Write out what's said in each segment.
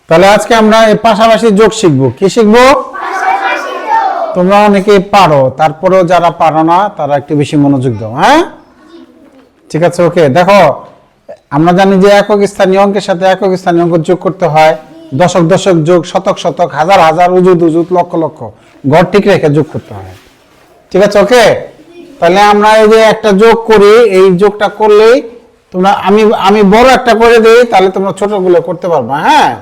তাহলে আজকে আমরা এই পাশাপাশি যোগ শিখবো। কি শিখবো? তোমরা অনেকেই পারো, তারপরেও যারা পারো না তারা একটু বেশি মনোযোগ দাও। হ্যাঁ, ঠিক আছে, ওকে। দেখো, আমরা জানি যে একক স্থানীয় অঙ্কের সাথে একক স্থানীয় অঙ্ক যোগ করতে হয়। দশক দশক যোগ, শতক শতক, হাজার হাজার, উজুত উজুত, লক্ষ লক্ষ, ঘর ঠিক রেখে যোগ করতে হয়। ঠিক আছে, ওকে। তাহলে আমরা এই যে একটা যোগ করি, এই যোগটা করলেই তোমরা আমি বড় একটা করে দিই, তাহলে তোমরা ছোটগুলো করতে পারবে। হ্যাঁ,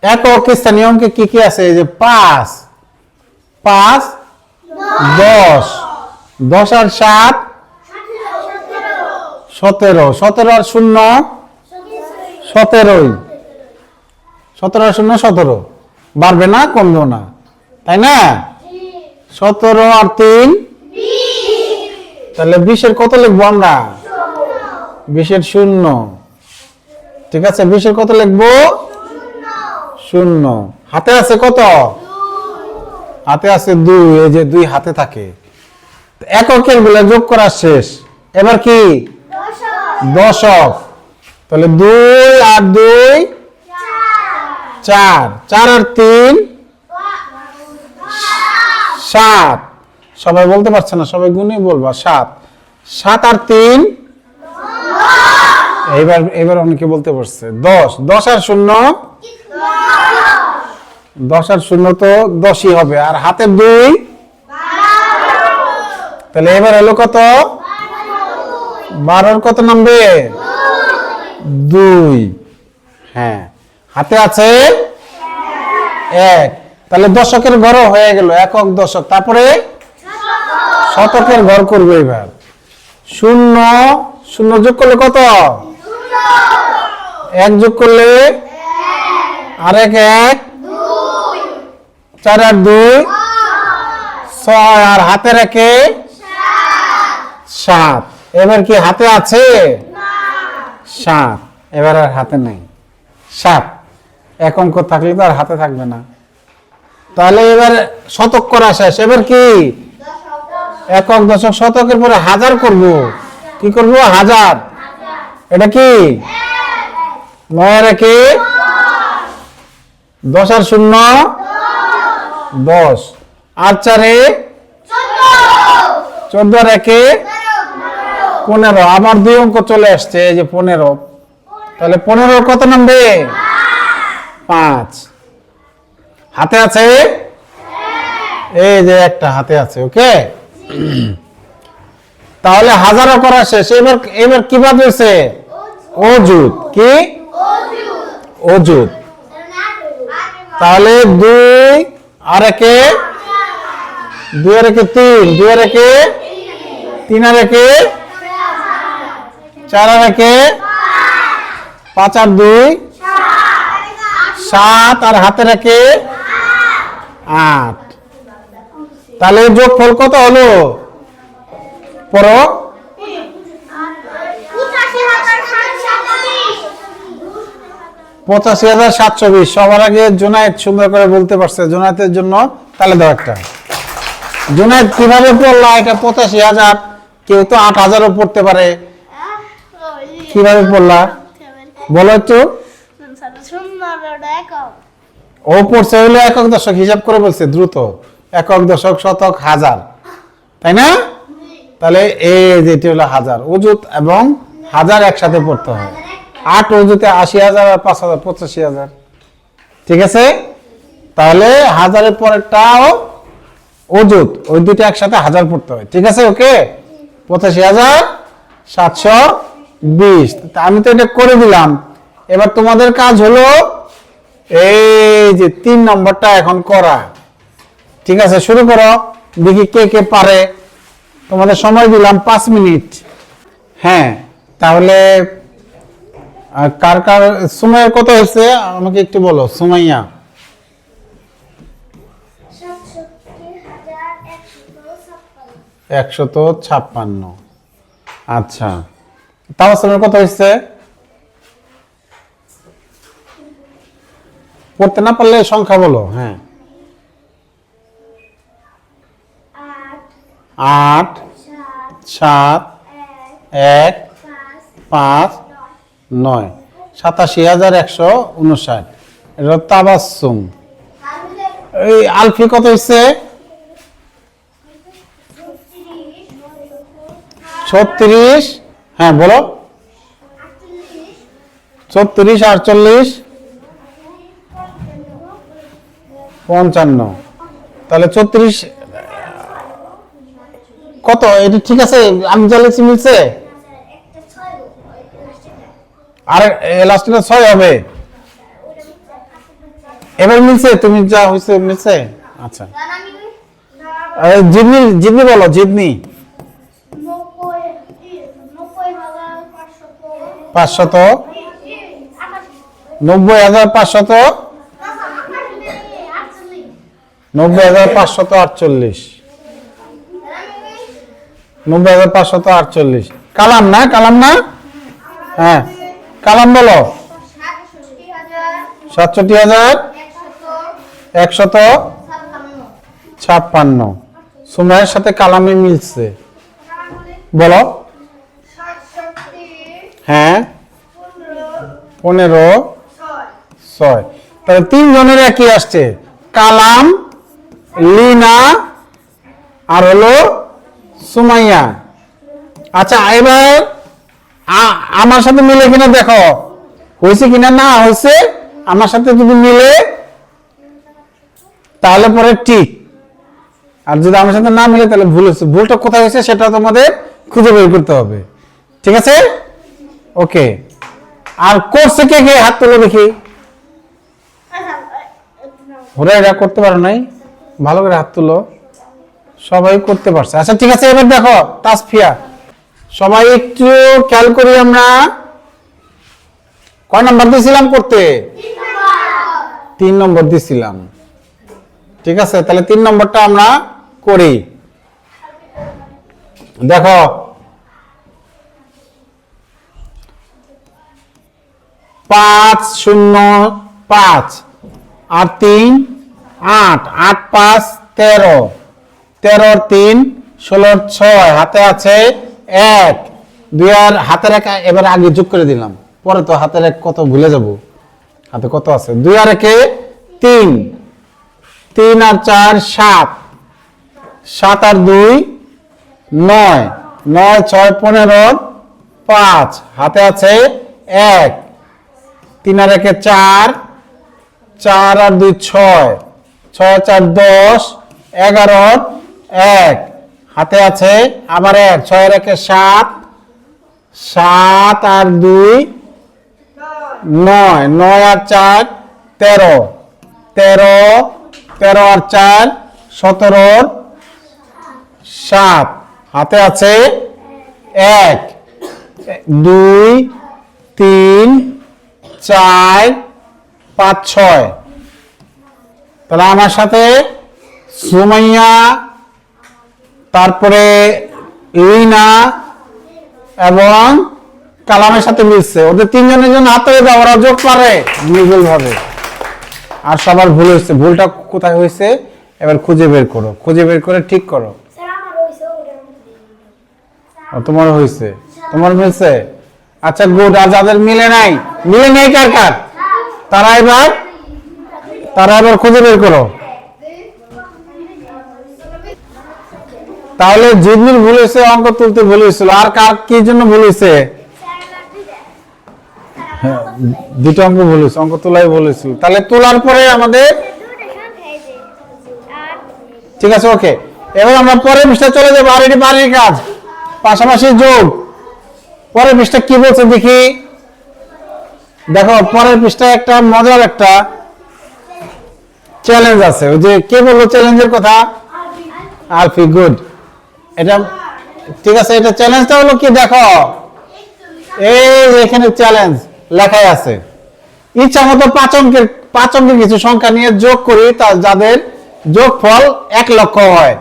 একক স্থানীয় অঙ্কে কি কি আছে? এই যে 5 5 10, 10 আর 7 17, 17 আর 0 17, 17 আর 0 17, বাড়বে না কমবেও না, তাই না? 17 আর 3 তাহলে 20 এর কত লিখবো আমরা? 20 এর 0। ঠিক আছে, 20 এর কত লিখবো? 0। হাতে আছে কত? হাতে আছে 2। এই যে 2 হাতে থাকে। এককের গুলো যোগ করা শেষ, এবার কি? দশক। তাহলে 2 আর 2 4, 4 আর 3 7। সবাই বলতে পারছে না, সবাই গুণই বলবা। 7, 7 আর 3 এবার অনেকে বলতে পারছে 10, 10 আর 0 10 আর 0 তো 10ই হবে, আর হাতে 2 তাহলে এবার হলো কত? 12 কত নামবে? 2। হ্যাঁ, হাতে আছে 1। তাহলে দশকের ঘর হয়ে গেল, একক দশক। তারপরে শতকের ঘর করবে। এবার 0 0 যোগ করলে কত? 1 যোগ করলে আর 1 1, 4 আর 2 6, আর হাতে রেখে 7। এবার কি হাতে আছে? 7। এবার আর হাতে নেই 7। এক অঙ্ক থাকলে তো আর হাতে থাকবে না। তাহলে এবার শতক করা শেষ। এবার কি? একক দশক শতকের পরে হাজার করব। কি করব? হাজার। এটা কি? 9 রেখে 10 আর 0 10, আর 4 14 রেখে 15। আবার 2 অঙ্ক চলে আসছে, এই যে 15। তাহলে 15 কত নামবে? 5। হাতে আছে এই যে একটা হাতে আছে, ওকে। তাহলে হাজারও করা শেষ। এবার কি বাদ রয়েছে? অযুত। কি? অযুত। তাহলে 2 আর 1 2 আর 1 3, 2 আর 1 3, আর 1 4, আর 1 5, আর 2 7, আর হাতে রেখে 8। তাহলে যোগফল কত হলো? পড়ো। 85,720। সবার আগে জুনায়েদ সুন্দর করে বলতে পারছে। জুনায়েদের জন্য তাহলে দাও একটা। জুনায়েদ কিভাবে পড়লা এটা? 85,000। কেউ তো 8,000ও পড়তে পারে। কিভাবে পড়লা বলো একটু। ও পড়ছে হলো একক দশক হিসাব করে বলছে দ্রুত। একক দশক শতক হাজার, তাই না? তাহলে এই যেটি হলো হাজার। অযুত এবং হাজার একসাথে পড়তে হয়। 8 অযুতে 80,000 আর 5,000 85,000। ঠিক আছে, তাহলে হাজারের পরেরটাও অযুত, ওই দুটো একসাথে হাজার পড়তে হয়। ঠিক আছে, ওকে। 85,720। আমি তো এটা করে দিলাম। এবার তোমাদের কাজ হলো এই যে 3 নম্বরটা এখন করা। ঠিক আছে, শুরু করো। দেখি কে কে পারে। তোমাদের সময় দিলাম 5 মিনিট। হ্যাঁ, তাহলে কার কার সুমাইয়ার কত হয়েছে আমাকে একটু বলো। সুমাইয়া 156। আচ্ছা, তাওয়াসুমের কত হয়েছে? পড়তে না পারলে সংখ্যা বলো। হ্যাঁ, 8 7 1 5 9। 87,159। এটা তাবাসসুম। এই আলফি কত হইছে? 36। হ্যাঁ বলো। 34, 48, 55। তাহলে 34 কত? এটা ঠিক আছে, আমি যা লিখছি মিলছে? আর লাস্টটা 6 হবে। এবার মিলছে? তুমি যা হইছে মিলছে? আচ্ছা, জিবনি জিবনি বলো। জিবনি 500, 90,500, 90,548, 90,548। কালাম না? কালাম না? হ্যাঁ, কালাম বলো। 67,156। সুমাইয়ের সাথে কালামে মিলছে, বলো। হ্যাঁ, 15, 6। তাহলে 3 জনের একই আসছে, কালাম, লিনা আর হলো সুমাইয়া। আচ্ছা, এবার আমার সাথে মিলে কিনা দেখো, হয়েছে কিনা। না হয়েছে, আমার সাথে যদি মিলে তাহলে পরে ঠিক, আর যদি আমার সাথে না মিলে তাহলে ভুল হয়েছে। ভুলটা কোথায় হয়েছে সেটা তোমাদের খুঁজে বের করতে হবে, ঠিক আছে? ওকে। আর করছে কে কে? হাত তুলে দেখি। ওরা এরা করতে পারো নাই? ভালো করে হাত তুলো। সবাই করতে পারছে। আচ্ছা ঠিক আছে, এবার দেখো তাসফিয়া। সবাই একটু খেয়াল করি, আমরা কয় নাম্বার দিয়েছিলাম করতে? 3 নম্বর দিয়েছিলাম, ঠিক আছে? তাহলে 3 নম্বরটা আমরা করি। দেখো, 5, 0, 5 আর 3, 8, 8, 5, 13, 13, 3, 16, 6। হাতে আছে 1, 2 আর হাতের 1 এবার আগে যোগ করে দিলাম, পরে তো হাতের 1 কত ভুলে যাব। হাতে কত আছে? 2 আর 1 3, 3 আর 4 7, 7 আর 2 9, 9, 6, 15, 5। হাতে আছে 1, 3 আর 1 4, 4 আর 2 6, 6 আর 4 10, 11, 1। হাতে আছে আবার 1, 6 আর 1 7, 7 আর 2 9, 9 আর 4 13, 13, 13 আর 4 17, 7। হাতে আছে 1, 2, 3, 4, 5, 6। তাহলে আমার সাথে সুমাইয়া, তারপরে লিনা এবং কালামের সাথে মিলছে। ওদের 3 জনের জন্য হাত তুলে দাও, ওরা যোগ পারে নির্ভুল ভাবে। আর সবার ভুল হয়েছে, ভুলটা কোথায় হয়েছে এবার খুঁজে বের করো, খুঁজে বের করে ঠিক করো। তোমার হয়েছে, তোমার মিলছে। আচ্ছা গুড। আর যাদের মিলে নাই, মিলে নাই কার কার, তারা এবার খুঁজে বের করো। তাহলে জিবনির ভুল হয়েছে, অঙ্ক তুলতে ভুল হয়েছিল। আর কার কি জন্য ভুল হয়েছে? হ্যাঁ, 2টা অঙ্ক ভুল হয়েছে, অঙ্ক তোলাই ভুল হয়েছিল। তাহলে তোলার পরে আমাদের ঠিক আছে, ওকে। এবার আমরা পরের পৃষ্ঠায় চলে যাবো। আর এটি বাড়ির কাজ, পাশাপাশি যোগ। পরের পৃষ্ঠা কি বলছে দেখি। দেখো পরের পৃষ্ঠায় একটা মজার একটা চ্যালেঞ্জ আছে। ওই যে কে বললো চ্যালেঞ্জের কথা? আলফি। গুড। এটা ঠিক আছে। এটা চ্যালেঞ্জটা হলো কি দেখো, এই এখানে চ্যালেঞ্জ লেখাই আছে। ইচ্ছা মতো 5 অঙ্কের কিছু সংখ্যা নিয়ে যোগ করি, তা যাদের যোগফল 1 লক্ষ হয়।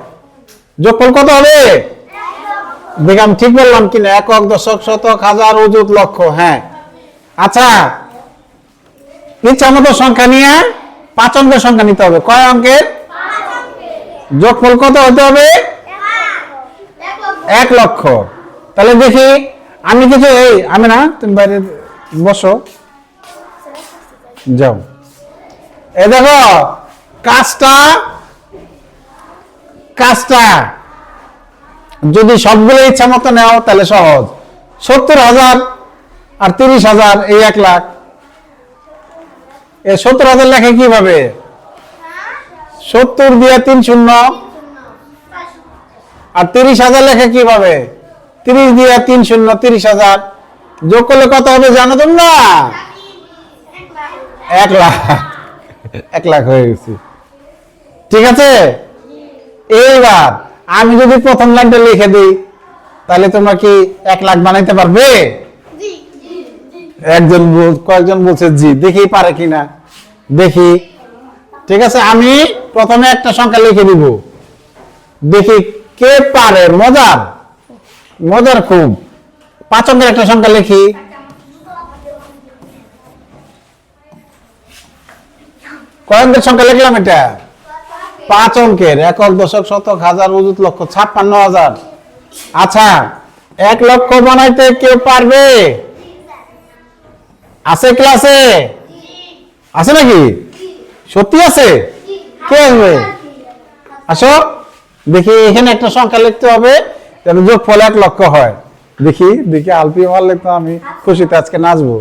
যোগফল কত হবে? দেখলাম ঠিক বললাম কিনা? একক, দশক, শতক, হাজার, অযুত, লক্ষ। হ্যাঁ, আচ্ছা ইচ্ছা মতো সংখ্যা নিয়ে 5 অঙ্কের সংখ্যা নিতে হবে। কয় অঙ্কের? যোগফল কত হতে হবে? 1 লক্ষ। তাহলে দেখি আমি কিছু, আমি না, তুমি বাইরে বসো, যাও। এই দেখো কাজটা যদি সবগুলো ইচ্ছা মতো নেও তাহলে সহজ। 70,000 আর 30,000 এই 1 লাখ। এই 70,000 লেখে কিভাবে? 70 দিয়ে 3 শূন্য আর 30,000 লেখে কিভাবে? 30 দিয়ে 3 শূন্য 30,000 যোগ করলে কত হবে জানো তোমরা? 1 লাখ। 1 লাখ হয়ে গেছে। ঠিক আছে, এইবার আমি যদি প্রথম লাইনটা লিখে দিই তাহলে তোমরা কি 1 লাখ বানাইতে পারবে? কয়েকজন বলছে জি, দেখি পারে কিনা দেখি। ঠিক আছে, আমি প্রথমে একটা সংখ্যা লিখে দিব, দেখি কে পারে। মজার খুব। 5 অঙ্কের একটা সংখ্যা লিখি। কয় অঙ্কের সংখ্যা লিখলাম এটা? 5 অঙ্কের। একক, দশক, শতক, হাজার, অযুত, লক্ষ, 56,000। আচ্ছা, 1 লক্ষ বানাইতে কেউ পারবে? আছে ক্লাসে? আছে নাকি? সত্যি আছে? কে আসবে? আসো দেখি। এখানে একটা সংখ্যা লিখতে হবে যেন যোগফল 1 লক্ষ হয়। দেখি আলপি মারলে তো আমি খুশিতে আজকে নাচবো।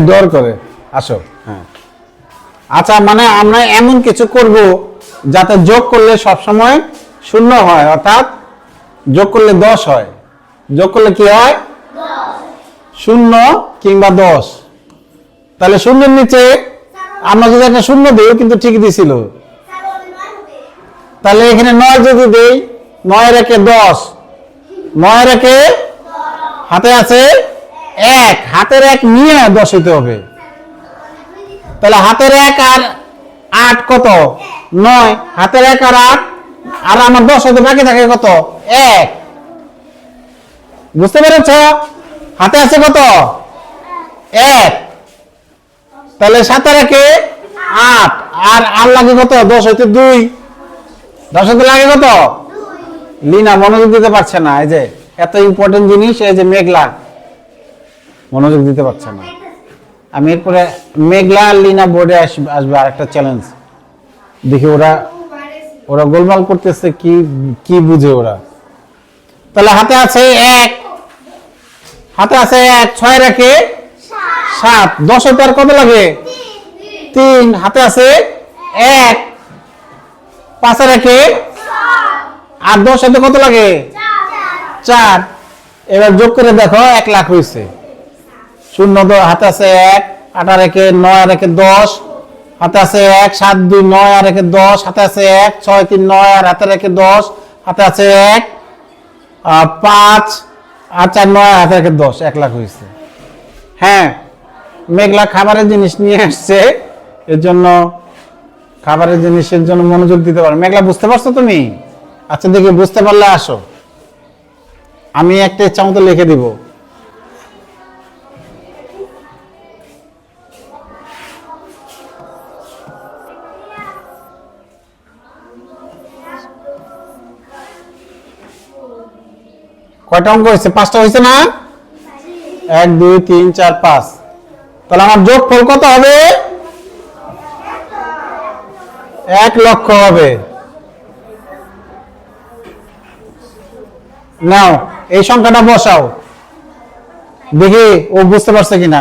ডর করে। আসো। হ্যাঁ, আচ্ছা, মানে আমরা এমন কিছু করব যাতে যোগ করলে সবসময় 0 হয়, অর্থাৎ যোগ করলে 10 হয়। যোগ করলে কি হয়? 0 কিংবা 10। তাহলে 0-এর নিচে আমরা যদি একটা 0 দিই, কিন্তু ঠিকই দিছিল, তাহলে এখানে 9 যদি দেই, 9 এর 1 10, 9 এর 1 হাতে আছে 1, হাতের 1 নিয়ে 10 হইতে হবে। তাহলে হাতের 1 আর 8 কত? 9। হাতের 1 আর 8 আর আমার 10 হতে বাকি থাকে কত? 1। বুঝতে পেরেছ? হাতে আছে কত? 1। তাহলে 7 আর 1 8 আর লাগে কত? 10 হইতে 2। 10 হতে লাগে কত? লিনা মনোযোগ দিতে পারছে না। এই যে এত ইম্পর্টেন্ট জিনিস, এই যে মেঘলা মনোযোগ দিতে পারছে না। আমি এরপরে মেঘলা আর লিনা বোর্ডে আসবে আরেকটা চ্যালেঞ্জ। দেখি ওরা গোলমাল করতেছে, কি বুঝে ওরা। তাহলে হাতে আছে 1, 6 রেখে 7, 10 হতে আর কত লাগে? 3। হাতে আছে 1, 5 রেখে আর 10 হতে কত লাগে? 4। এবার যোগ করে দেখো 1 লাখ হয়েছে। 0 হাতে আছে 1, 8 আর 1 9 আর 1 10, হাতে আছে 1, 7 2 9 আর 1 10, হাতে আছে 1, 6 3 9 আর হাতে 1 10, হাতে আছে 1, 5 আর 4 9 আর হাতে 10, 1 লাখ হয়েছে। হ্যাঁ, মেঘলা খাবারের জিনিস নিয়ে আসছে, এর জন্য খাবারের জিনিসের জন্য মনোযোগ দিতে পারো। মেঘলা বুঝতে পারছো তুমি? আচ্ছা দেখি, বুঝতে পারলে আসো, আমি একটা ইচ্ছা মতো লিখে দিব। কয়টা অঙ্ক হয়েছে? 5টা হয়েছে না? 1 2 3 4 5। তাহলে আমার যোগফল কত হবে? 1 লক্ষ হবে। নাও এই সংখ্যাটা বসাও, দেখি ও বুঝতে পারছে কিনা।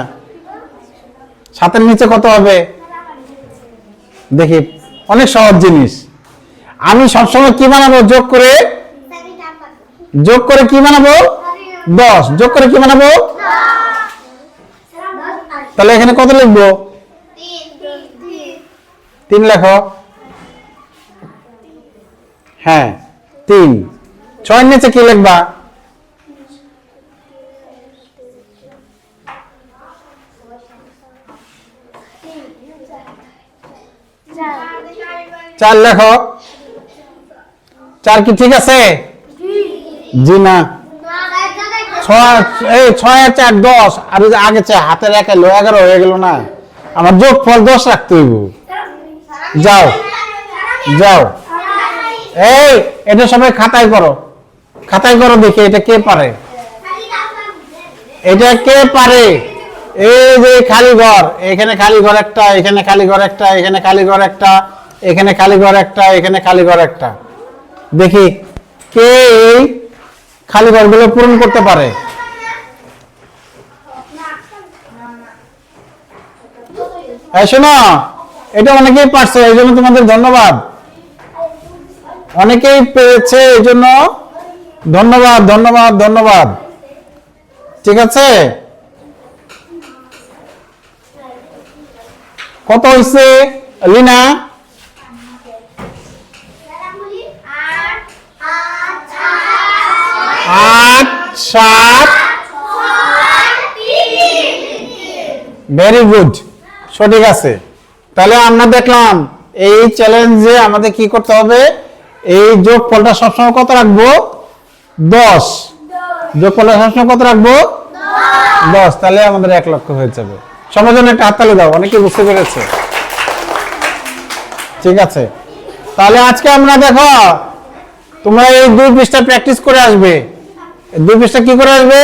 7-এর নিচে কত হবে দেখি। অনেক সহজ জিনিস। আমি সবসময় কি বানাবো? যোগ করে কি বানাবো? 10। যোগ করে কি বানাবো? তাহলে এখানে কত লিখবো? 3 লেখো। হ্যাঁ 3। 6-এর নিচে কি লিখবা? 4 লেখো। 4 কি ঠিক আছে? জি না। 6 আর 4 10, আর আগে হাতের 1 এলো 11 হয়ে গেল না? আমার যোগফল 10 রাখতে হইব। যাও এই এটা সবাই খাতায় করো। খাতায় করো দেখি এটা কে পারে, এটা কে পারে। এই যে খালি ঘর, এখানে খালি ঘর একটা, এখানে খালি ঘর একটা, এখানে খালি ঘর একটা, এখানে খালি ঘর একটা, এখানে খালি ঘর একটা। দেখি কে এই খালি ঘরগুলো পূরণ করতে পারে। এই শোনো, এটা অনেকেই পারছে, এই জন্য তোমাদের ধন্যবাদ। অনেকেই পেরেছে, এই জন্য ধন্যবাদ ধন্যবাদ ধন্যবাদ। ঠিক আছে, কত হয়েছে লিনা? 8 7। ভেরি গুড, সঠিক আছে। তাহলে আমরা দেখলাম এই চ্যালেঞ্জে আমাদের কি করতে হবে, এই যোগফলটা সবসময় কত রাখবো? 10। যোগফলটা সবসময় কত রাখবো? 10। তাহলে আমাদের 1 লক্ষ হয়ে যাবে। সবার জন্য একটা হাততালি দাও, অনেকে বুঝতে পেরেছে। ঠিক আছে, তাহলে আজকে আমরা দেখো তোমরা এই 2 পৃষ্ঠা প্র্যাকটিস করে আসবে। 2 পৃষ্ঠা কি করে আসবে?